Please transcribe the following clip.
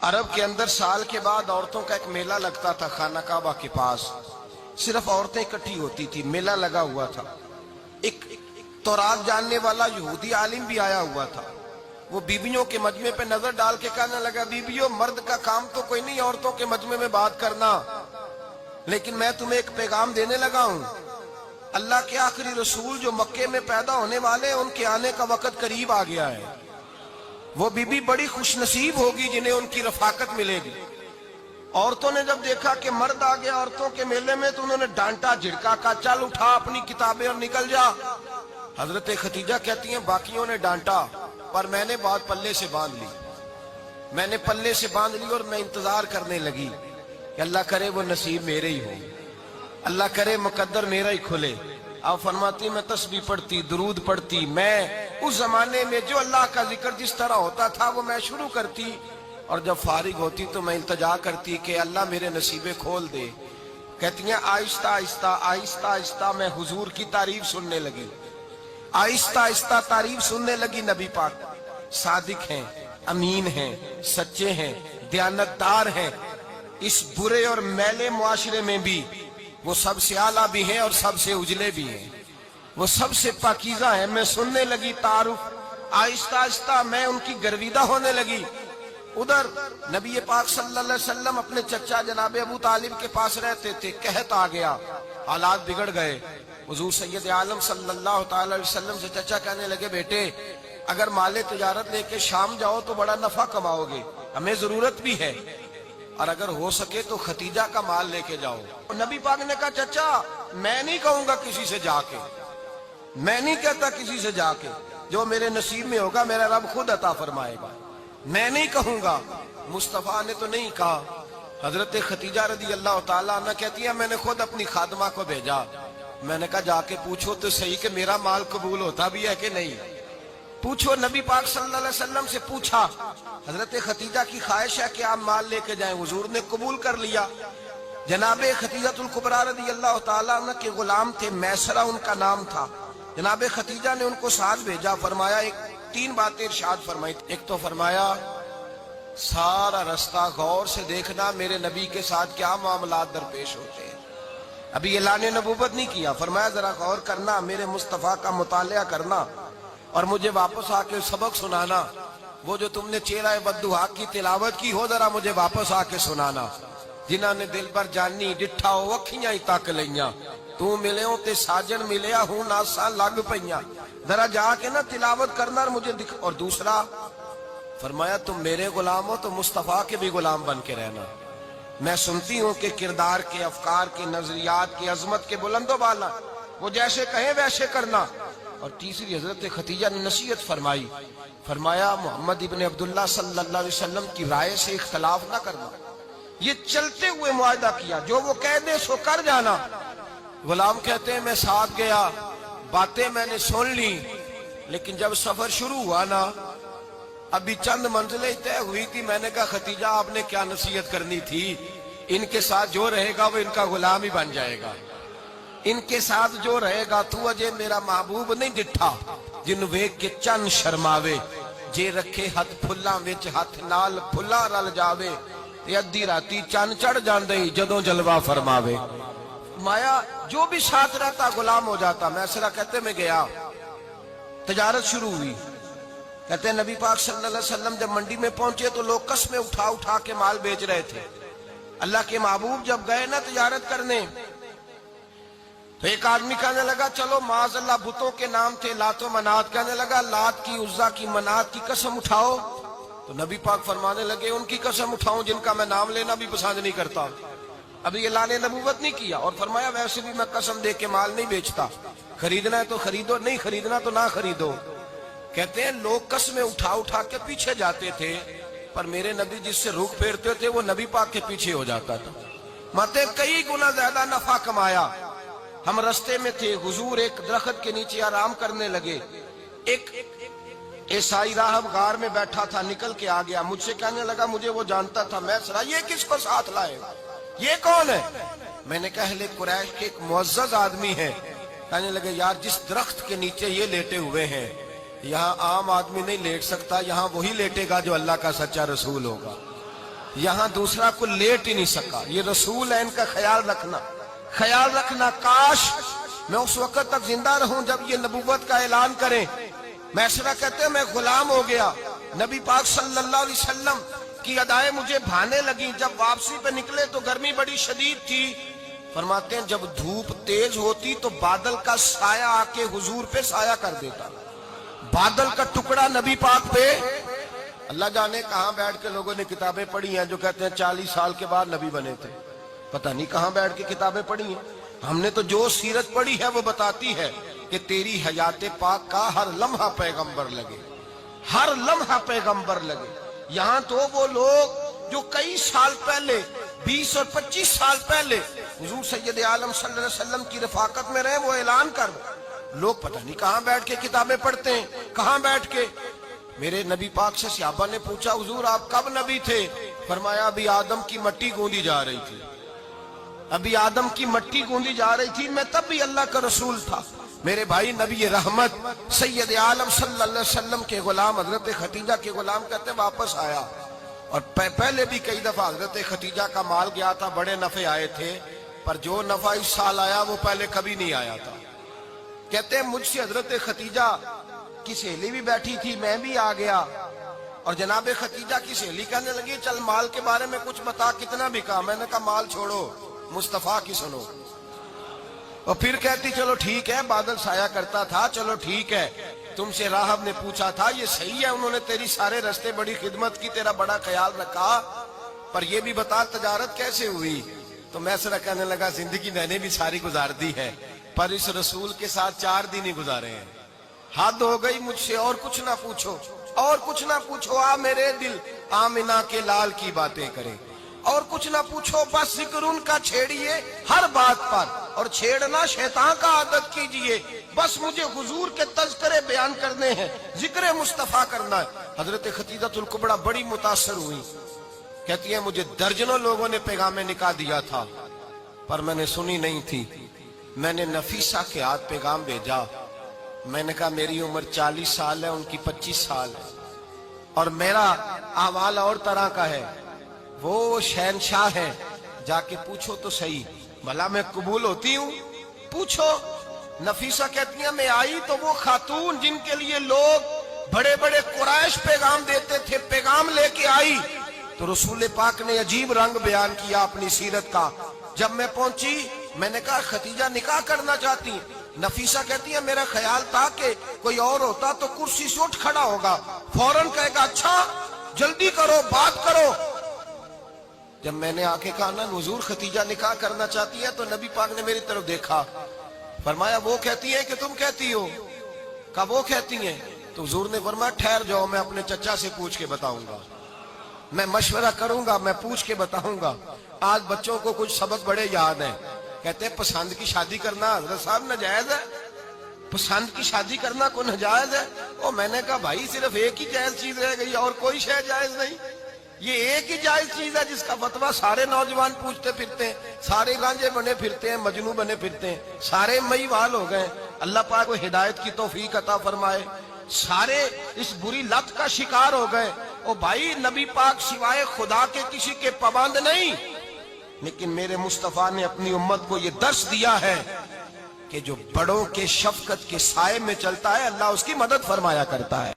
عرب کے اندر سال کے بعد عورتوں کا ایک میلہ لگتا تھا خانہ کعبہ کے پاس. صرف عورتیں اکٹھی ہوتی تھی, میلہ لگا ہوا تھا. ایک تورات جاننے والا یہودی عالم بھی آیا ہوا تھا. وہ بیویوں کے مجمع پہ نظر ڈال کے کہنے لگا, بیویوں, مرد کا کام تو کوئی نہیں عورتوں کے مجمع میں بات کرنا, لیکن میں تمہیں ایک پیغام دینے لگا ہوں. اللہ کے آخری رسول جو مکے میں پیدا ہونے والے ان کے آنے کا وقت قریب آ گیا ہے. وہ بیوی بڑی خوش نصیب ہوگی جنہیں ان کی رفاقت ملے گی. عورتوں نے جب دیکھا کہ مرد آ گیا عورتوں کے میلے میں تو انہوں نے ڈانٹا, جھڑکا, کہا چل اٹھا اپنی کتابیں اور نکل جا. حضرت خدیجہ کہتی ہیں باقیوں نے ڈانٹا پر میں نے بات پلے سے باندھ لی. میں نے پلے سے باندھ لی اور میں انتظار کرنے لگی کہ اللہ کرے وہ نصیب میرے ہی ہو, اللہ کرے مقدر میرا ہی کھلے. آپ فرماتی میں تسبیح پڑھتی, درود پڑھتی. میں اس زمانے میں جو اللہ کا ذکر جس طرح ہوتا تھا وہ میں شروع کرتی, اور جب فارغ ہوتی تو میں التجا کرتی کہ اللہ میرے نصیبے کھول دے. کہتی ہیں آہستہ آہستہ آہستہ آہستہ میں حضور کی تعریف سننے لگی. آہستہ آہستہ تعریف سننے لگی. نبی پاک صادق ہیں, امین ہیں, سچے ہیں, دیانتدار ہیں. اس برے اور میلے معاشرے میں بھی وہ سب سے اعلیٰ بھی ہیں اور سب سے اجلے بھی ہیں, وہ سب سے پاکیزہ ہیں. میں سننے لگی تعارف. آہستہ آہستہ میں ان کی گرویدہ ہونے لگی. ادھر نبی پاک صلی اللہ علیہ وسلم اپنے چچا جناب ابو طالب کے پاس رہتے تھے. قحط آ گیا, حالات بگڑ گئے. حضور سید عالم صلی اللہ تعالی علیہ وسلم سے چچا کہنے لگے, بیٹے اگر مال تجارت لے کے شام جاؤ تو بڑا نفع کماؤ گے, ہمیں ضرورت بھی ہے, اور اگر ہو سکے تو ختیجہ کا مال لے کے جاؤ. نبی پاک نے کہا چچا میں نہیں کہوں گا کسی سے جا کے, میں نہیں کہتا کسی سے جا کے, جو میرے نصیب میں ہوگا میرا رب خود عطا فرمائے گا, میں نہیں کہوں گا. مصطفیٰ نے تو نہیں کہا. حضرت خدیجہ رضی اللہ تعالیٰ عنہ کہتی ہے میں نے خود اپنی خادمہ کو بھیجا. میں نے کہا جا کے پوچھو تو صحیح کہ میرا مال قبول ہوتا بھی ہے کہ نہیں, پوچھو. نبی پاک صلی اللہ علیہ وسلم سے پوچھا. حضرت خدیجہ کی خواہش ہے کہ آپ مال لے کے جائیں. حضور نے قبول کر لیا. جناب خدیجہ الکبریٰ رضی اللہ تعالیٰ عنہ کے غلام تھے, میسرہ ان کا نام تھا. جناب خدیجہ نے ان کو ساتھ بھیجا. فرمایا تین باتیں ارشاد فرمائی. ایک تو فرمایا سارا رستہ غور سے دیکھنا میرے نبی کے ساتھ کیا معاملات درپیش ہوتے ہیں. ابھی اعلان نبوت نہیں کیا. فرمایا ذرا غور کرنا, میرے مصطفیٰ کا مطالعہ کرنا اور مجھے واپس آ کے سبق سنانا. وہ جو تم نے چہرہ بددعا کی تلاوت کی ہو ذرا مجھے واپس آ کے سنانا. جنہاں نے دل پر جانی ڈٹھا ہو اکھیاں ہی تک لیاں, تو ملے ہوں تے ساجن ملیا ہوں ناساں لگ پئیاں. ذرا جا کے نا تلاوت کرنا اور مجھے دکھ. اور دوسرا فرمایا تم میرے غلام ہو تو مصطفیٰ کے بھی غلام بن کے رہنا. میں سنتی ہوں کہ کردار کے, افکار کے, نظریات کی عظمت کے بلند و بالا, وہ جیسے کہیں ویسے کرنا. اور تیسری حضرت خدیجہ نے نصیحت فرمائی. فرمایا محمد ابن عبداللہ صلی اللہ علیہ وسلم کی رائے سے اختلاف نہ کرنا. یہ چلتے ہوئے معاہدہ کیا, جو وہ کہہ دے سو کر جانا. غلام کہتے ہیں میں ساتھ گیا, باتیں میں نے سن لی, لیکن جب سفر شروع ہوا نا ابھی چند منزلیں طے ہوئی تھی. میں نے کہا خدیجہ آپ نے کیا نصیحت کرنی تھی, ان کے ساتھ جو رہے گا وہ ان کا غلام ہی بن جائے گا. ان کے ساتھ جو رہے گا تو اجے میرا محبوب نہیں ڈٹھا جن ویکھ کے چن شرماوے. جے رکھے ہاتھ پھلاں وچ ہاتھ نال پھلا رل جاوے, ادھی راتی چن چڑھ جاندے جدوں جلوہ فرماوے. مایا جو بھی ساتھ رہتا غلام ہو جاتا. میسرہ کہتے میں گیا, تجارت شروع ہوئی. کہتے ہیں نبی پاک صلی اللہ علیہ وسلم جب منڈی میں پہنچے تو لوگ قسمیں اٹھا اٹھا کے مال بیچ رہے تھے. اللہ کے محبوب جب گئے نا تجارت کرنے تو ایک آدمی کہنے لگا چلو معاذ اللہ بتوں کے نام تھے لات و منات, کہنے لگا لات کی, عزا کی, منات کی قسم اٹھاؤ. تو نبی پاک فرمانے لگے ان کی قسم اٹھاؤں جن کا میں نام لینا بھی پسند نہیں کرتا. ابھی اعلان نبوت نہیں کیا. اور فرمایا ویسے بھی میں قسم دے کے مال نہیں بیچتا, خریدنا ہے تو خریدو, نہیں خریدنا تو نہ خریدو. کہتے ہیں لوگ قسمیں اٹھا اٹھا کے پیچھے جاتے تھے, پر میرے نبی جس سے رخ پھیرتے تھے وہ نبی پاک کے پیچھے ہو جاتا تھا. ماتے کئی گنا زیادہ نفع کمایا. ہم رستے میں تھے, حضور ایک درخت کے نیچے آرام کرنے لگے. ایک عیسائی راہب غار میں بیٹھا تھا, نکل کے آ گیا. مجھ سے کہنے لگا مجھے وہ جانتا تھا. میں سنا یہ کس کو ساتھ لائے, یہ کون ہے؟ میں نے کہا اہل قریش کے ایک معزز آدمی ہے. کہنے لگے یار جس درخت کے نیچے یہ لیٹے ہوئے ہیں یہاں عام آدمی نہیں لیٹ سکتا, یہاں وہی لیٹے گا جو اللہ کا سچا رسول ہوگا. یہاں دوسرا کو لیٹ ہی نہیں سکا. یہ رسول ہے, ان کا خیال رکھنا, خیال رکھنا. کاش میں اس وقت تک زندہ رہوں جب یہ نبوت کا اعلان کریں. میسرہ کہتے ہیں میں غلام ہو گیا, نبی پاک صلی اللہ علیہ وسلم کی ادائیں مجھے بھانے لگی. جب واپسی پہ نکلے تو گرمی بڑی شدید تھی. فرماتے ہیں جب دھوپ تیز ہوتی تو بادل کا سایہ آ کے حضور پہ سایہ کر دیتا. بادل کا ٹکڑا نبی پاک پہ. اللہ جانے کہاں بیٹھ کے لوگوں نے کتابیں پڑھی ہیں جو کہتے ہیں 40 سال کے بعد نبی بنے تھے. پتہ نہیں کہاں بیٹھ کے کتابیں پڑھی ہیں. ہم نے تو جو سیرت پڑھی ہے وہ بتاتی ہے کہ تیری حیات پاک کا ہر لمحہ پیغمبر لگے, ہر لمحہ پیغمبر لگے. یہاں تو وہ لوگ جو کئی سال پہلے 20 اور 25 سال پہلے حضور سید عالم صلی اللہ علیہ وسلم کی رفاقت میں رہے, وہ اعلان کر لوگ پتہ نہیں کہاں بیٹھ کے کتابیں پڑھتے ہیں, کہاں بیٹھ کے. میرے نبی پاک سے صحابہ نے پوچھا حضور آپ کب نبی تھے؟ فرمایا ابھی آدم کی مٹی گوندی جا رہی تھی, ابھی آدم کی مٹی گوندی جا رہی تھی, میں تب بھی اللہ کا رسول تھا. میرے بھائی نبی رحمت سید عالم صلی اللہ علیہ وسلم کے غلام حضرت ختیجہ کے غلام کہتے واپس آیا, اور پہلے بھی کئی دفعہ حضرت ختیجہ کا مال گیا تھا, بڑے نفع آئے تھے, پر جو نفع اس سال آیا وہ پہلے کبھی نہیں آیا تھا. کہتے ہیں مجھ سے حضرت ختیجہ کی سہیلی بھی بیٹھی تھی, میں بھی آ گیا, اور جناب ختیجہ کی سہیلی کہنے لگی چل مال کے بارے میں کچھ بتا, کتنا بکا؟ میں نے کہا مال چھوڑو, مصطفیٰ کی سنو. اور پھر کہتی چلو ٹھیک ہے, بادل سایہ کرتا تھا, چلو ٹھیک ہے, تم سے راہب نے پوچھا تھا, یہ صحیح ہے انہوں نے تیری سارے رستے بڑی خدمت کی, تیرا بڑا خیال رکھا, پر یہ بھی بتا تجارت کیسے ہوئی؟ تو میسرہ کہنے لگا زندگی میں نے بھی ساری گزار دی ہے, پر اس رسول کے ساتھ 4 دن ہی گزارے ہیں. حد ہو گئی مجھ سے, اور کچھ نہ پوچھو, اور کچھ نہ پوچھو. آ میرے دل آمنہ کے لال کی باتیں کرے, اور کچھ نہ پوچھو, بس ذکر ان کا چھیڑیے ہر بات پر, اور چھیڑنا شیطان کا عادت کیجئے. بس مجھے حضور کے تذکرے بیان کرنے ہیں, ذکر مصطفیٰ کرنا ہے. حضرت ختیجہ الکبریٰ بڑی متاثر ہوئی, کہتی ہیں مجھے درجنوں لوگوں نے پیغام نکاح دیا تھا, پر میں نے سنی نہیں تھی. میں نے نفیسہ کے ہاتھ پیغام بھیجا, میں نے کہا میری عمر 40 سال ہے, ان کی 25 سال ہے, اور میرا احوال اور طرح کا ہے. وہ شہنشاہ ہے, جا کے پوچھو تو صحیح, بھلا میں قبول ہوتی ہوں؟ پوچھو. نفیسہ کہتی ہیں میں آئی تو وہ خاتون جن کے لیے لوگ بڑے بڑے قریش پیغام دیتے تھے, پیغام لے کے آئی. تو رسول پاک نے عجیب رنگ بیان کیا اپنی سیرت کا. جب میں پہنچی میں نے کہا ختیجہ نکاح کرنا چاہتی ہیں؟ نفیسہ کہتی ہے میرا خیال تھا کہ کوئی اور ہوتا تو کرسی سے اٹھ کھڑا ہوگا, فوراً کہے گا اچھا جلدی کرو, بات کرو. جب میں نے آ کے کہا نا حضور ختیجہ نکاح کرنا چاہتی ہے, تو نبی پاک نے میری طرف دیکھا, فرمایا وہ کہتی ہے کہ تم کہتی ہو؟ کہا وہ کہتی ہیں. تو حضور نے فرمایا ٹھہر جاؤ, میں اپنے چچا سے پوچھ کے بتاؤں گا, میں مشورہ کروں گا, میں پوچھ کے بتاؤں گا. آج بچوں کو کچھ سبق بڑے یاد ہیں, کہتے ہیں پسند کی شادی کرنا حضرت صاحب ناجائز ہے, پسند کی شادی کرنا کوئی ناجائز ہے؟ اور میں نے کہا بھائی صرف ایک ہی جائز چیز رہ گئی, اور کوئی شے جائز نہیں. یہ ایک ہی جائز چیز ہے جس کا فتویٰ سارے نوجوان پوچھتے پھرتے ہیں, سارے رانجے بنے پھرتے ہیں, مجنوں بنے پھرتے ہیں, سارے مئی وال ہو گئے. اللہ پاک کو ہدایت کی توفیق عطا فرمائے. سارے اس بری لت کا شکار ہو گئے. او بھائی نبی پاک سوائے خدا کے کسی کے پابند نہیں, لیکن میرے مصطفیٰ نے اپنی امت کو یہ درس دیا ہے کہ جو بڑوں کے شفقت کے سائے میں چلتا ہے اللہ اس کی مدد فرمایا کرتا ہے.